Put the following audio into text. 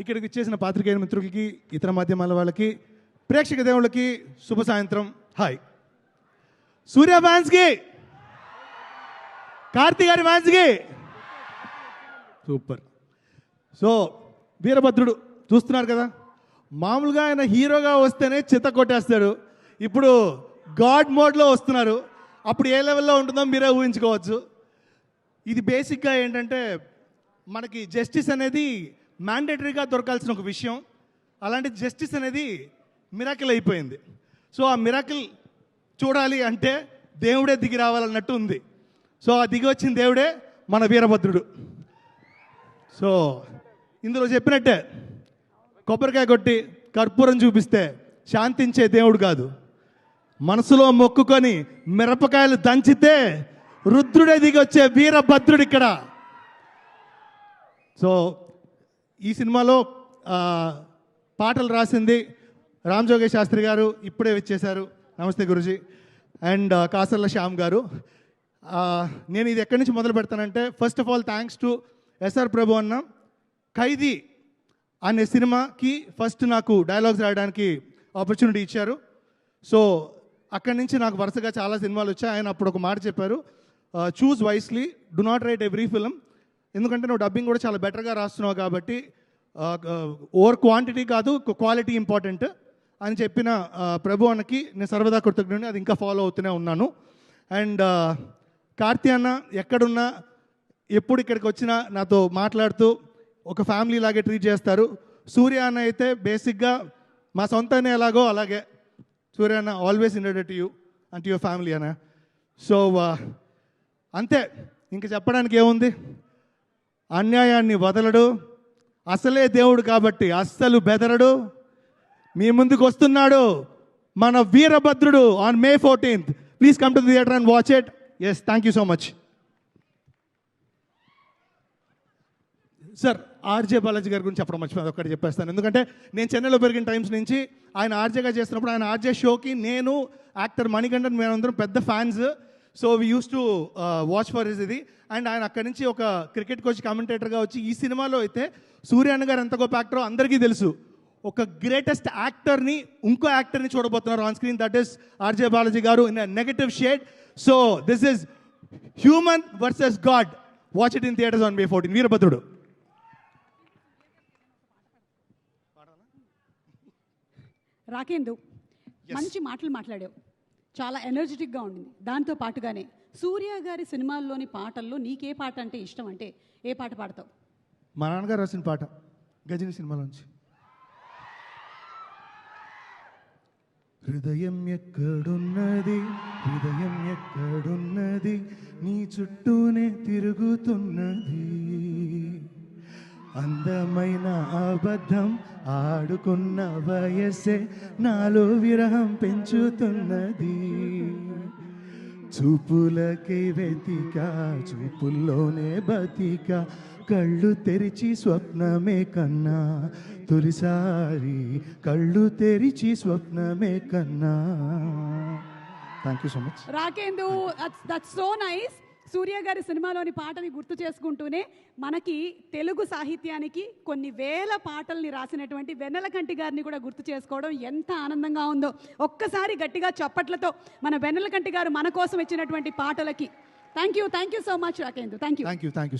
ఇక్కడికి ఇచ్చేసిన పాత్రికేయ మిత్రులకి, ఇతర మాధ్యమాల వాళ్ళకి, ప్రేక్షక దేవుళ్ళకి శుభ సాయంత్రం. హాయ్. సూర్య ఫ్యాన్స్కి, కార్తీ గారి ఫ్యాన్స్కి సూపర్. సో వీరభద్రుడు చూస్తున్నారు కదా, మామూలుగా ఆయన హీరోగా వస్తేనే చిత్త కొట్టేస్తాడు. ఇప్పుడు గాడ్ మోడ్లో వస్తున్నారు. అప్పుడు ఏ లెవెల్లో ఉంటుందో మీరే ఊహించుకోవచ్చు. ఇది బేసిక్గా ఏంటంటే, మనకి జస్టిస్ అనేది మ్యాండేటరీగా దొరకాల్సిన ఒక విషయం. అలాంటి జస్టిస్ అనేది మిరాకిల్ అయిపోయింది. సో ఆ మిరాకిల్ చూడాలి అంటే దేవుడే దిగి రావాలన్నట్టు ఉంది. సో ఆ దిగి వచ్చిన దేవుడే మన వీరభద్రుడు. సో ఇందులో చెప్పినట్టే, కొబ్బరికాయ కొట్టి కర్పూరం చూపిస్తే శాంతించే దేవుడు కాదు, మనసులో మొక్కుకొని మిరపకాయలు దంచితే రుద్రుడే దిగి వచ్చే వీరభద్రుడు ఇక్కడ. సో ఈ సినిమాలో పాటలు రాసింది రామ్ జోగే శాస్త్రి గారు, ఇప్పుడే వచ్చేశారు. నమస్తే గురుజీ. అండ్ కాసర్ల శ్యామ్ గారు. నేను ఇది ఎక్కడి నుంచి మొదలు పెడతానంటే, first of all thanks to SR Prabhu అన్న. ఖైదీ అనే సినిమాకి ఫస్ట్ నాకు డైలాగ్స్ రాయడానికి ఆపర్చునిటీ ఇచ్చారు. సో అక్కడి నుంచి నాకు వరుసగా చాలా సినిమాలు వచ్చాయి. ఆయన అప్పుడు ఒక మాట చెప్పారు, choose wisely, do not right every film. ఎందుకంటే నువ్వు డబ్బింగ్ కూడా చాలా బెటర్గా రాస్తున్నావు కాబట్టి ఓవర్ క్వాంటిటీ కాదు, క్వాలిటీ ఇంపార్టెంట్ అని చెప్పిన ప్రభు అన్నకి నేను సర్వదా కృతజ్ఞుడిని. అది ఇంకా ఫాలో అవుతూనే ఉన్నాను. అండ్ కార్తీ అన్న ఎక్కడున్నా, ఎప్పుడు ఇక్కడికి వచ్చినా నాతో మాట్లాడుతూ ఒక ఫ్యామిలీ లాగే ట్రీట్ చేస్తారు. సూర్య అన్న అయితే బేసిక్గా మా సొంతనే ఎలాగో అలాగే. సూర్య అన్న always indebted to you and to your family అన్న. సో అంతే, ఇంక చెప్పడానికి ఏముంది. అన్యాయాన్ని వదలడు, అసలే దేవుడు కాబట్టి అస్సలు బెదరడు. మీ ముందుకు వస్తున్నాడు మన Veerabhadrudu on May 14th. Please come to the theatre and watch it. Yes, thank you so much. Sir, RJ Balaji గారి గురించి చెప్పడం మర్చిపోయింది, ఒక్కటి చెప్పేస్తాను. ఎందుకంటే నేను చెన్నైలో పెరిగిన టైమ్స్ నుంచి ఆయన ఆర్జేగా చేస్తున్నప్పుడు, ఆయన ఆర్జే షోకి నేను, యాక్టర్ మణికంఠన్, మేమందరం పెద్ద fans. So we use to watch for his ఇది. అండ్ ఆయన అక్కడి నుంచి ఒక క్రికెట్ కోచ్, కామెంటేటర్గా వచ్చి ఈ సినిమాలో అయితే సూర్య అన్న గారు ఎంత గొప్ప యాక్టరో అందరికీ తెలుసు. ఒక గ్రేటెస్ట్ యాక్టర్ని, ఇంకో యాక్టర్ని చూడబోతున్నారు on screen. That is RJ Balaji గారు in a negative shade. So this is human versus god. Watch it in theatres on May 14. Veerabhadrudu. Rakendu, మంచి మాటలు మాట్లాడావు, చాలా ఎనర్జెటిక్గా ఉండింది. దాంతో పాటుగానే సూర్య గారి సినిమాల్లోని పాటల్లో నీకే పాట అంటే ఇష్టం, అంటే ఏ పాట పాడతావు? మా నాన్నగారు రాసిన పాట, గజని సినిమాలోంచి. హృదయం ఎక్కడున్నది, హృదయం ఎక్కడున్నది, నీ చుట్టూనే తిరుగుతున్నది, అందమైన అబద్ధం ఆడుకున్న వయసే నాలో విరహం పెంచుతున్నది, చూపులకే వెతిక చూపుల్లోనే బతిక, కళ్ళు తెరిచి స్వప్నమే కన్నా, తొలిసారి కళ్ళు తెరిచి స్వప్నమే కన్నా. Thank you so much Rakendu. That's so nice. Surya గారి సినిమాలోని పాటని గుర్తు చేసుకుంటూనే మనకి తెలుగు సాహిత్యానికి కొన్ని వేల పాటల్ని రాసినటువంటి వెన్నెలకంటి గారిని కూడా గుర్తు చేసుకోవడం ఎంత ఆనందంగా ఉందో. ఒక్కసారి గట్టిగా చప్పట్లతో మన వెన్నెలకంటి గారు మన కోసం ఇచ్చినటువంటి పాటలకి thank you so much Rakendu. Thank you.